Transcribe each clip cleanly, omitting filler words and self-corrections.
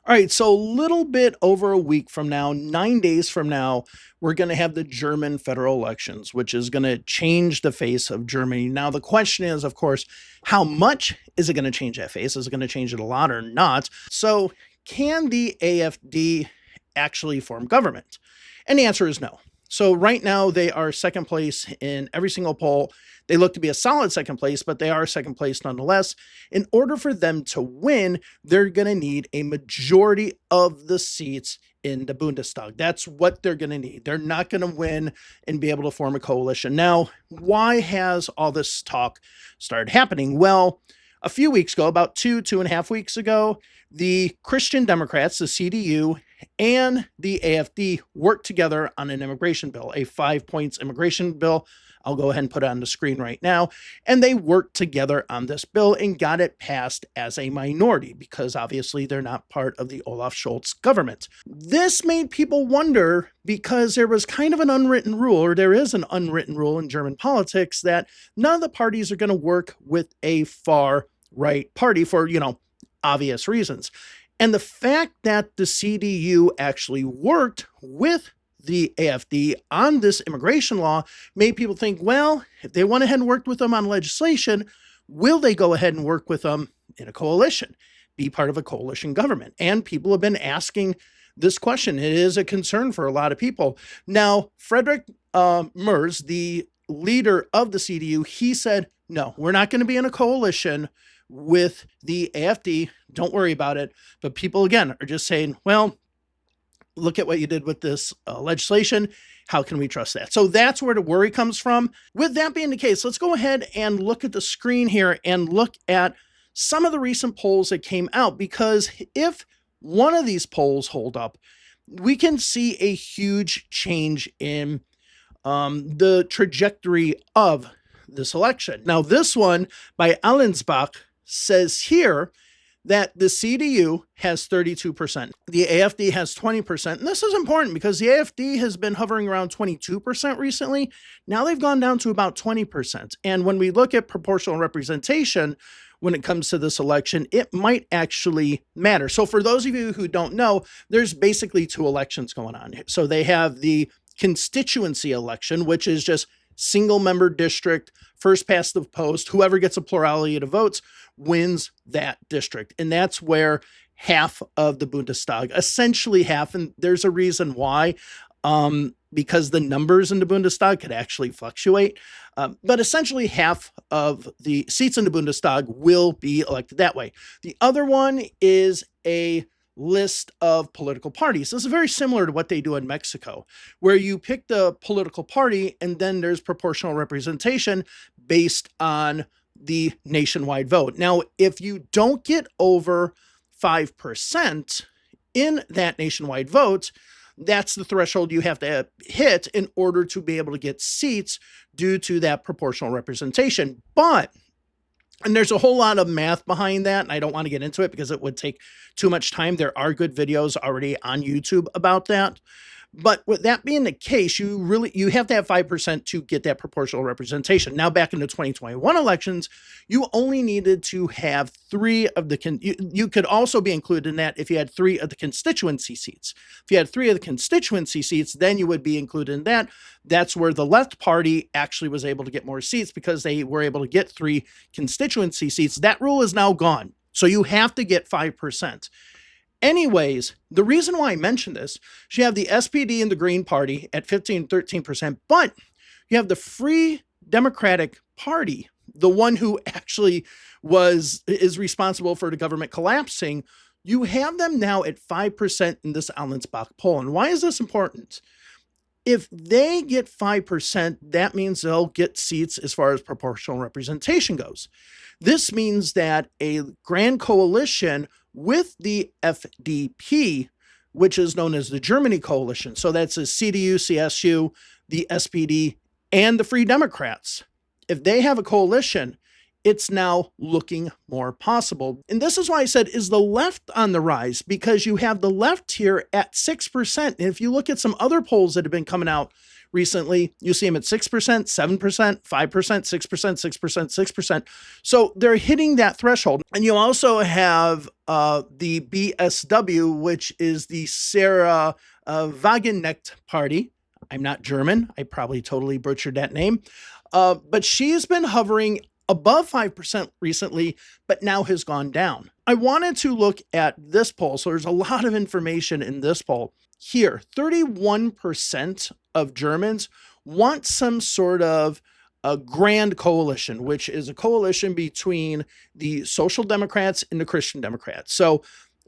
All right, so a little bit over a week from now, 9 days from now, we're going to have the German federal elections, which is going to change the face of Germany. Now, the question is, of course, how much is it going to change that face? Is it going to change it a lot or not? So, can the AFD actually form government? And the answer is no. So, right now, they are second place in every single poll. They look to be a solid second place, but they are second place nonetheless. In order for them to win, they're going to need a majority of the seats in the Bundestag. That's what they're going to need. They're not going to win and be able to form a coalition. Now, why has all this talk started happening? Well, a few weeks ago, about 2.5 weeks ago, the Christian Democrats, the CDU, and the AFD worked together on an immigration bill, a 5 points immigration bill. I'll go ahead and put it on the screen right now. And they worked together on this bill and got it passed as a minority because obviously they're not part of the Olaf Scholz government. This made people wonder because there was kind of an unwritten rule, or there is an unwritten rule in German politics, that none of the parties are going to work with a far right party for, obvious reasons. And the fact that the CDU actually worked with the AFD on this immigration law made people think, well, if they went ahead and worked with them on legislation, will they go ahead and work with them in a coalition, be part of a coalition government? And people have been asking this question. It is a concern for a lot of people. Now, Friedrich Merz, the leader of the CDU, he said, no, we're not going to be in a coalition with the AFD. Don't worry about it. But people, again, are just saying, well, look at what you did with this legislation. How can we trust that? So that's where the worry comes from. With that being the case, let's go ahead and look at the screen here and look at some of the recent polls that came out, because if one of these polls hold up, we can see a huge change in the trajectory of this election. Now, this one by Allensbach says here that the CDU has 32%. The AFD has 20%. And this is important because the AFD has been hovering around 22% recently. Now they've gone down to about 20%. And when we look at proportional representation, when it comes to this election, it might actually matter. So for those of you who don't know, there's basically two elections going on here. So they have the constituency election, which is just single member district, first past the post. Whoever gets a plurality of the votes wins that district. And that's where half of the Bundestag, essentially half, and there's a reason why, because the numbers in the Bundestag could actually fluctuate. But essentially half of the seats in the Bundestag will be elected that way. The other one is a list of political parties. This is very similar to what they do in Mexico, where you pick the political party and then there's proportional representation based on the nationwide vote. Now, if you don't get over 5% in that nationwide vote, that's the threshold you have to hit in order to be able to get seats due to that proportional representation. And there's a whole lot of math behind that, and I don't want to get into it because it would take too much time. There are good videos already on YouTube about that. But with that being the case, you have to have 5% to get that proportional representation. Now, back in the 2021 elections, you only needed to have three of the, you could also be included in that if you had three of the constituency seats. If you had three of the constituency seats, then you would be included in that. That's where the left party actually was able to get more seats because they were able to get three constituency seats. That rule is now gone. So you have to get 5%. Anyways, the reason why I mentioned this, you have the SPD and the Green Party at 15, 13%, but you have the Free Democratic Party, the one who actually is responsible for the government collapsing. You have them now at 5% in this Allensbach poll. And why is this important? If they get 5%, that means they'll get seats as far as proportional representation goes. This means that a grand coalition with the FDP, which is known as the Germany Coalition, so that's the CDU, CSU, the SPD, and the Free Democrats. If they have a coalition, it's now looking more possible. And this is why I said, is the left on the rise? Because you have the left here at 6%. And if you look at some other polls that have been coming out recently. You see them at 6%, 7%, 5%, 6%, 6%, 6%. So they're hitting that threshold. And you also have the BSW, which is the Sarah Wagenknecht Party. I'm not German. I probably totally butchered that name. But she's been hovering above 5% recently, but now has gone down. I wanted to look at this poll. So there's a lot of information in this poll. Here, 31% of Germans want some sort of a grand coalition, which is a coalition between the Social Democrats and the Christian Democrats. So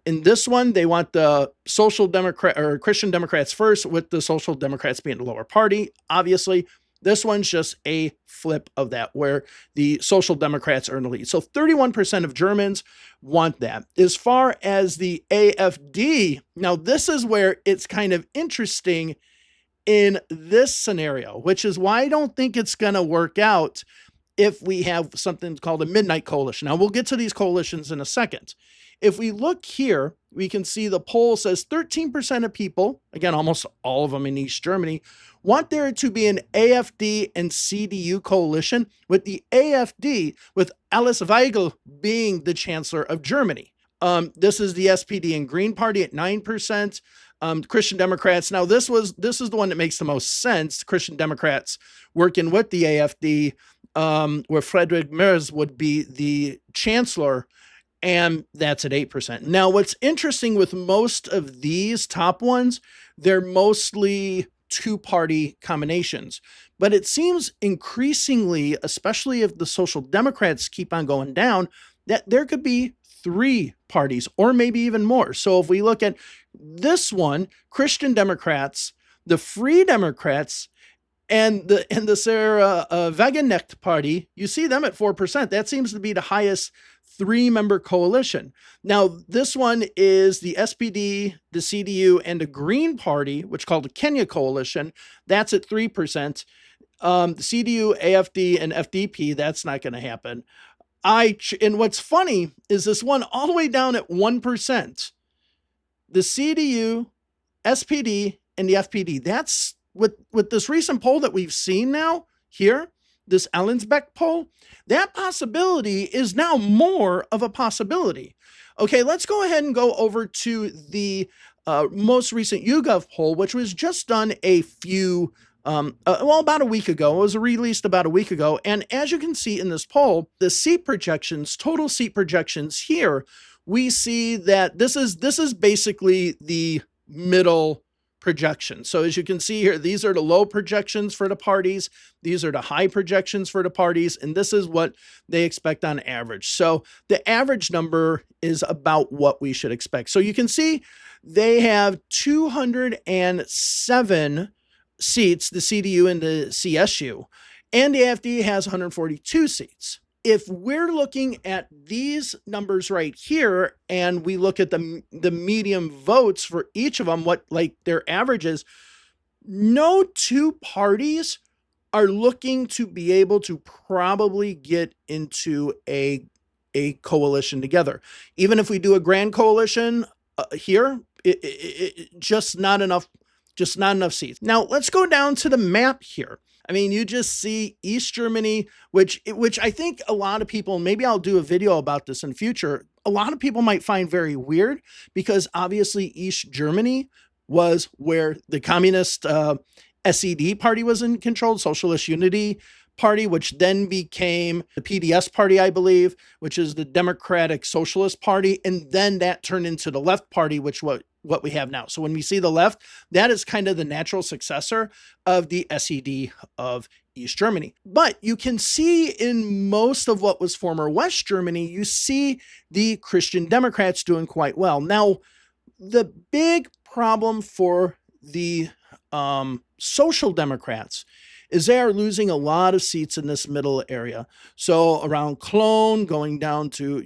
in this one, they want the Social Democrat or Christian Democrats first, with the Social Democrats being the lower party, obviously. This one's just a flip of that, where the Social Democrats are in the lead. So 31% of Germans want that. As far as the AfD, now this is where it's kind of interesting in this scenario, which is why I don't think it's going to work out if we have something called a midnight coalition. Now, we'll get to these coalitions in a second. If we look here, we can see the poll says 13% of people, again, almost all of them in East Germany, want there to be an AfD and CDU coalition, with the AfD, with Alice Weidel being the Chancellor of Germany. This is the SPD and Green Party at 9%. Christian Democrats. Now, this is the one that makes the most sense. Christian Democrats working with the AfD, where Friedrich Merz would be the chancellor, and that's at 8%. Now, what's interesting with most of these top ones, they're mostly two-party combinations. But it seems increasingly, especially if the Social Democrats keep on going down, that there could be 3 parties or maybe even more. So if we look at this one, Christian Democrats, the Free Democrats, and the Sarah Wagenknecht Party, you see them at 4%. That seems to be the highest 3-member coalition. Now, this one is the SPD, the CDU, and the Green Party, which is called the Kenya Coalition. That's at 3%. The CDU, AfD, and FDP, that's not going to happen. And what's funny is this one all the way down at 1%. The CDU, SPD, and the FPD. That's with this recent poll that we've seen now here, this Ellensbeck poll, that possibility is now more of a possibility. Okay, let's go ahead and go over to the most recent YouGov poll, which was just done a few about a week ago. It was released about a week ago. And as you can see in this poll, the seat projections, total seat projections here, we see that this is basically the middle projection. So as you can see here, these are the low projections for the parties. These are the high projections for the parties. And this is what they expect on average. So the average number is about what we should expect. So you can see they have 207 seats, the CDU and the CSU, and the AfD has 142 seats. If we're looking at these numbers right here, and we look at the median votes for each of them, what like their averages, no 2 parties are looking to be able to probably get into a coalition together. Even if we do a grand coalition here, it just not enough seats. Now let's go down to the map here. I mean, you just see East Germany, which I think a lot of people, maybe I'll do a video about this in future, a lot of people might find very weird, because obviously East Germany was where the communist SED party was in control, Socialist Unity Party, which then became the PDS party, I believe, which is the Democratic Socialist Party. And then that turned into the Left Party, which what we have now. So when we see the left, that is kind of the natural successor of the SED of East Germany. But you can see in most of what was former West Germany, you see the Christian Democrats doing quite well. Now, the big problem for the Social Democrats is they are losing a lot of seats in this middle area. So around Cologne, going down to,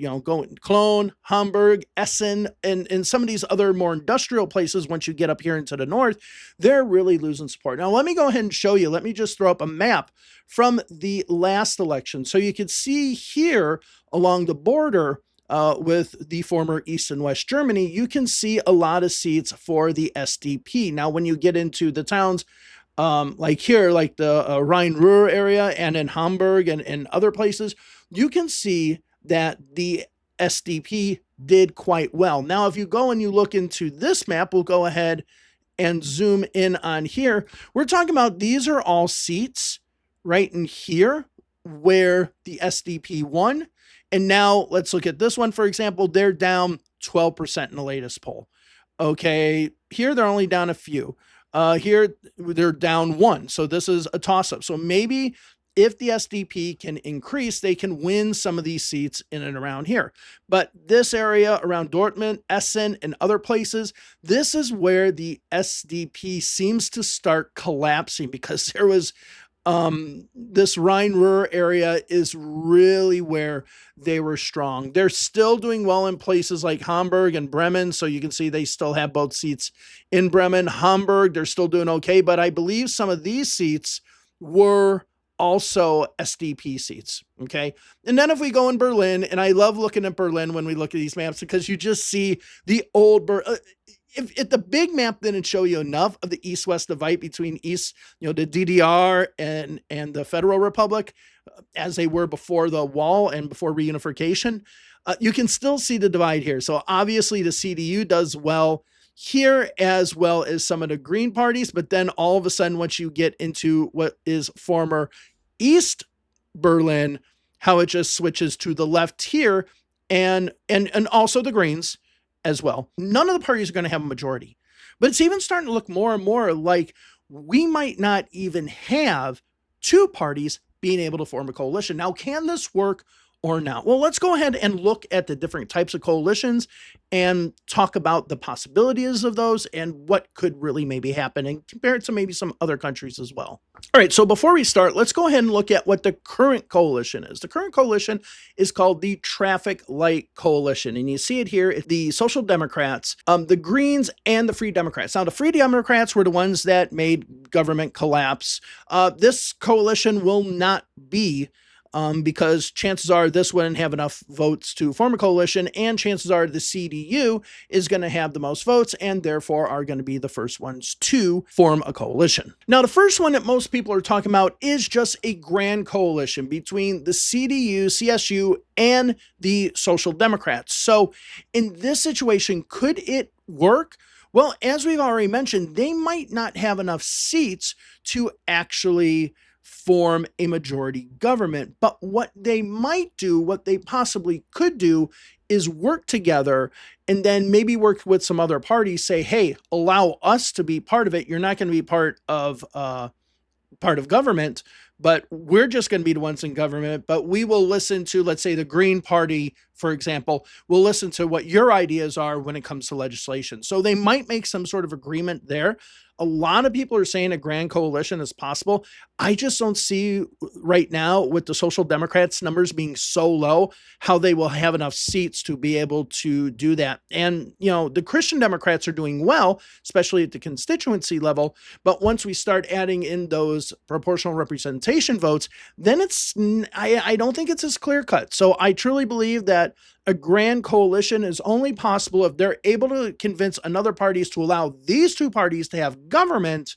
Cologne, Hamburg, Essen, and some of these other more industrial places, once you get up here into the north, they're really losing support. Now, let me go ahead and show you. Let me just throw up a map from the last election. So you can see here along the border with the former East and West Germany, you can see a lot of seats for the SDP. Now, when you get into the towns like here, like the Rhine-Ruhr area and in Hamburg and other places, you can see that the SDP did quite well. Now, if you go and you look into this map, we'll go ahead and zoom in on here. We're talking about these are all seats right in here where the SDP won. And now let's look at this one, for example. They're down 12% in the latest poll. Okay, here they're only down a few. Here they're down 1. So this is a toss-up. So maybe if the SDP can increase, they can win some of these seats in and around here. But this area around Dortmund, Essen, and other places, this is where the SDP seems to start collapsing, because there was this Rhine-Ruhr area is really where they were strong. They're still doing well in places like Hamburg and Bremen. So you can see they still have both seats in Bremen. Hamburg, they're still doing okay. But I believe some of these seats were also SDP seats. Okay. And then if we go in Berlin, and I love looking at Berlin when we look at these maps, because you just see the old if the big map didn't show you enough of the East-West divide between East, the DDR and the Federal Republic, as they were before the wall and before reunification, you can still see the divide here. So obviously the CDU does well here, as well as some of the Green parties. But then all of a sudden, once you get into what is former East Berlin, how it just switches to the left here, and also the Greens as well. None of the parties are going to have a majority, but it's even starting to look more and more like we might not even have two parties being able to form a coalition. Now, can this work or not? Well, let's go ahead and look at the different types of coalitions and talk about the possibilities of those and what could really maybe happen, and compare it to maybe some other countries as well. All right, so before we start, let's go ahead and look at what the current coalition is. The current coalition is called the Traffic Light Coalition, and you see it here, the Social Democrats, the Greens, and the Free Democrats. Now, the Free Democrats were the ones that made government collapse. This coalition will not be because chances are this wouldn't have enough votes to form a coalition, and chances are the CDU is going to have the most votes and therefore are going to be the first ones to form a coalition. Now, the first one that most people are talking about is just a grand coalition between the CDU, CSU, and the Social Democrats. So in this situation, could it work? Well, as we've already mentioned, they might not have enough seats to actually form a majority government. But what they might do, what they possibly could do, is work together and then maybe work with some other parties, say, hey, allow us to be part of it. You're not going to be part of government, but we're just going to be the ones in government. But we will listen to, let's say, the Green Party, for example, will listen to what your ideas are when it comes to legislation. So they might make some sort of agreement there. A lot of people are saying a grand coalition is possible. I just don't see right now, with the Social Democrats numbers being so low, how they will have enough seats to be able to do that. And, the Christian Democrats are doing well, especially at the constituency level. But once we start adding in those proportional representation votes, then I don't think it's as clear cut. So I truly believe that a grand coalition is only possible if they're able to convince another parties to allow these two parties to have government,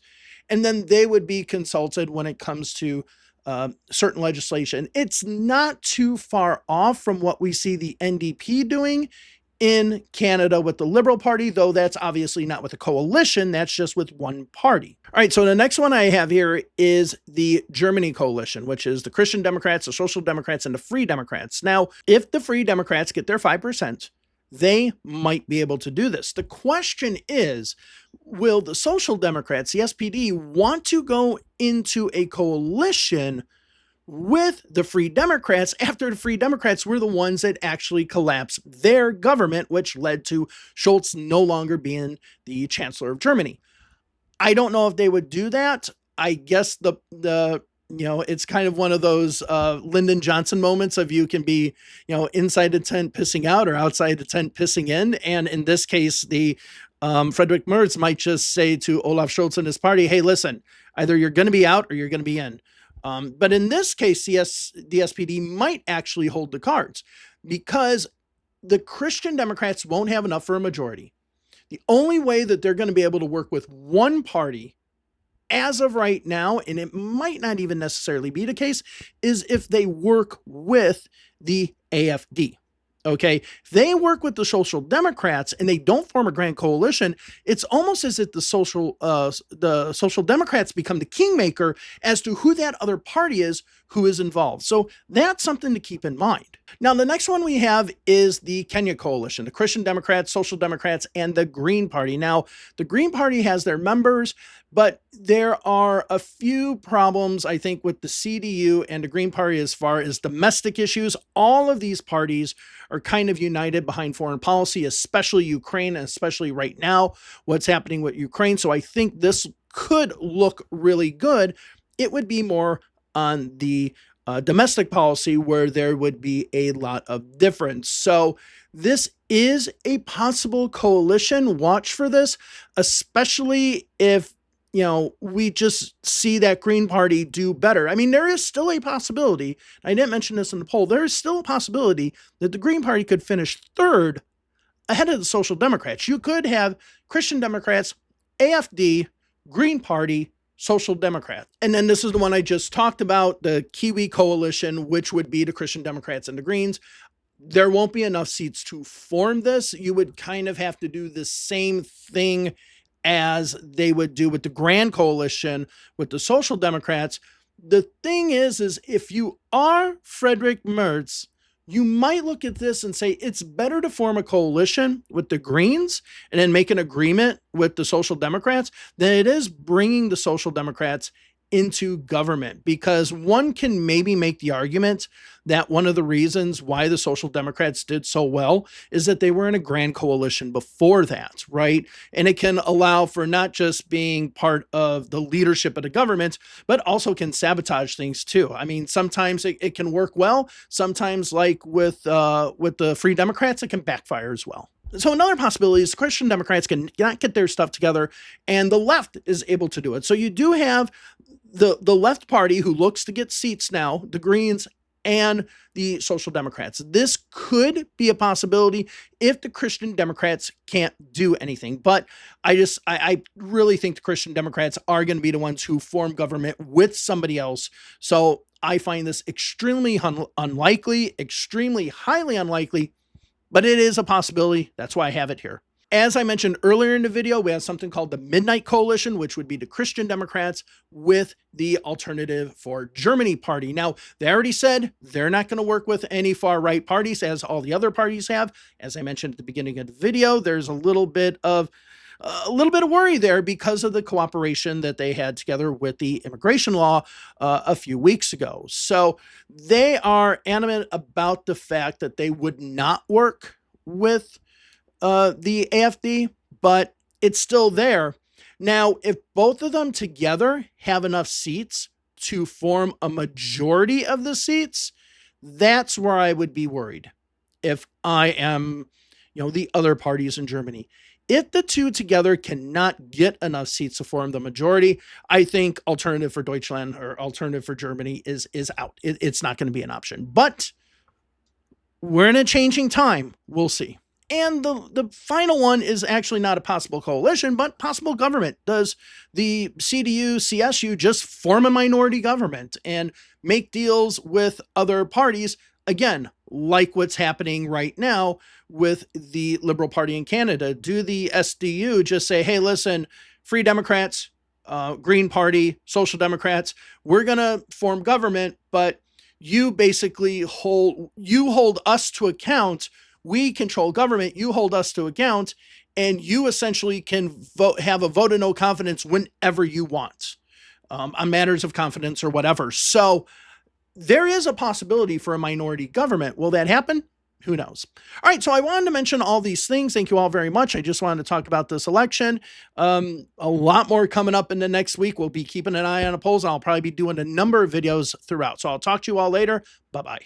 and then they would be consulted when it comes to certain legislation. It's not too far off from what we see the NDP doing in Canada with the Liberal Party, though that's obviously not with a coalition, that's just with one party. All right, so the next one I have here is the Germany coalition, which is the Christian Democrats, the Social Democrats, and the Free Democrats. Now, if the Free Democrats get their 5%, they might be able to do this. The question is, will the Social Democrats, the SPD, want to go into a coalition with the Free Democrats after the Free Democrats were the ones that actually collapsed their government, which led to Scholz no longer being the Chancellor of Germany? I don't know if they would do that. I guess it's kind of one of those Lyndon Johnson moments of you can be, inside the tent pissing out or outside the tent pissing in. And in this case, the Friedrich Merz might just say to Olaf Scholz and his party, hey, listen, either you're going to be out or you're going to be in. But in this case, the SPD might actually hold the cards, because the Christian Democrats won't have enough for a majority. The only way that they're going to be able to work with one party as of right now, and it might not even necessarily be the case, is if they work with the AFD. Okay, if they work with the Social Democrats and they don't form a grand coalition, it's almost as if the Social Democrats become the kingmaker as to who that other party is who is involved. So that's something to keep in mind. Now, the next one we have is the Kenya Coalition, the Christian Democrats, Social Democrats, and the Green Party. Now, the Green Party has their members, but there are a few problems, I think, with the CDU and the Green Party as far as domestic issues. All of these parties are kind of united behind foreign policy, especially Ukraine, and especially right now, what's happening with Ukraine. So I think this could look really good. It would be more on the domestic policy where there would be a lot of difference. So this is a possible coalition. Watch for this, especially if we just see that Green Party do better. I mean, there is still a possibility. I didn't mention this in the poll. There is still a possibility that the Green Party could finish third ahead of the Social Democrats. You could have Christian Democrats, AFD, Green Party, Social Democrats. And then this is the one I just talked about, the Kiwi Coalition, which would be the Christian Democrats and the Greens. There won't be enough seats to form this. You would kind of have to do the same thing as they would do with the Grand Coalition with the Social Democrats. The thing is if you are Friedrich Merz, you might look at this and say it's better to form a coalition with the Greens and then make an agreement with the Social Democrats than it is bringing the Social Democrats into government, because one can maybe make the argument that one of the reasons why the Social Democrats did so well is that they were in a grand coalition before that, right? And it can allow for not just being part of the leadership of the government, but also can sabotage things too. I mean, sometimes it can work well. Sometimes, like with the Free Democrats, it can backfire as well. So another possibility is Christian Democrats can not get their stuff together and the left is able to do it. So you do have the left party who looks to get seats now, the Greens and the Social Democrats. This could be a possibility if the Christian Democrats can't do anything. But I really think the Christian Democrats are going to be the ones who form government with somebody else. So I find this extremely unlikely, extremely highly unlikely, but it is a possibility. That's why I have it here. As I mentioned earlier in the video, we have something called the Midnight Coalition, which would be the Christian Democrats with the Alternative for Germany party. Now, they already said they're not going to work with any far-right parties, as all the other parties have. As I mentioned at the beginning of the video, there's a little bit of worry there because of the cooperation that they had together with the immigration law a few weeks ago. So they are adamant about the fact that they would not work with the AFD, but it's still there. Now, if both of them together have enough seats to form a majority of the seats, that's where I would be worried if I am, the other parties in Germany. If the two together cannot get enough seats to form the majority, I think Alternative for Deutschland or Alternative for Germany is out. It's not going to be an option. But we're in a changing time. We'll see. And the final one is actually not a possible coalition, but possible government. Does the CDU, CSU just form a minority government and make deals with other parties? Again, like what's happening right now with the Liberal Party in Canada. Do the SDU just say, hey, listen, Free Democrats, Green Party, Social Democrats, we're going to form government, but you basically hold us to account. We control government, you hold us to account, and you essentially can have a vote of no confidence whenever you want on matters of confidence or whatever. So there is a possibility for a minority government. Will that happen? Who knows? All right, so I wanted to mention all these things. Thank you all very much. I just wanted to talk about this election. A lot more coming up in the next week. We'll be keeping an eye on the polls. I'll probably be doing a number of videos throughout. So I'll talk to you all later. Bye-bye.